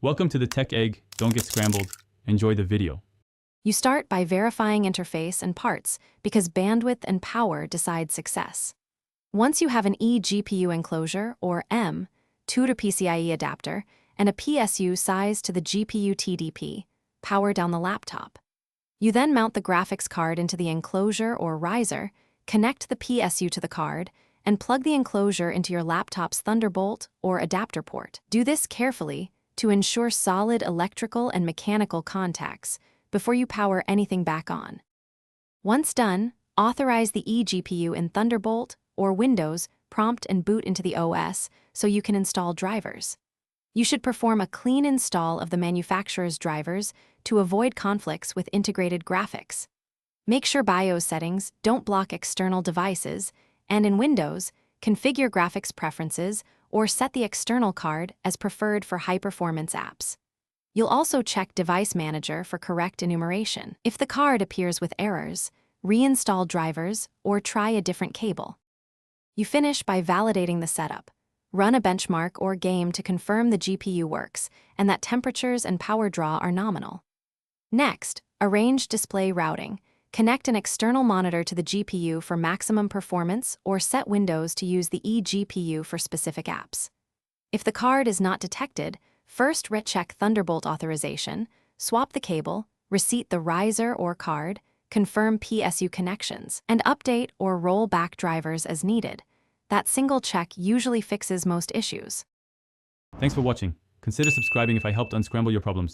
Welcome to the Tech Egg. Don't get scrambled. Enjoy the video. You start by verifying interface and parts because bandwidth and power decide success. Once you have an eGPU enclosure, or M, 2 to PCIe adapter, and a PSU sized to the GPU TDP, power down the laptop. You then mount the graphics card into the enclosure or riser, connect the PSU to the card, and plug the enclosure into your laptop's Thunderbolt or adapter port. Do this carefully to ensure solid electrical and mechanical contacts before you power anything back on. Once done, authorize the eGPU in Thunderbolt or Windows prompt and boot into the OS so you can install drivers. You should perform a clean install of the manufacturer's drivers to avoid conflicts with integrated graphics. Make sure BIOS settings don't block external devices, and in Windows, configure graphics preferences or set the external card as preferred for high-performance apps. You'll also check Device Manager for correct enumeration. If the card appears with errors, reinstall drivers or try a different cable. You finish by validating the setup. Run a benchmark or game to confirm the GPU works and that temperatures and power draw are nominal. Next, arrange display routing. Connect an external monitor to the GPU for maximum performance or set Windows to use the eGPU for specific apps. If the card is not detected, first recheck Thunderbolt authorization, swap the cable, reseat the riser or card, confirm PSU connections, and update or roll back drivers as needed. That single check usually fixes most issues. Thanks for watching. Consider subscribing if I helped unscramble your problems.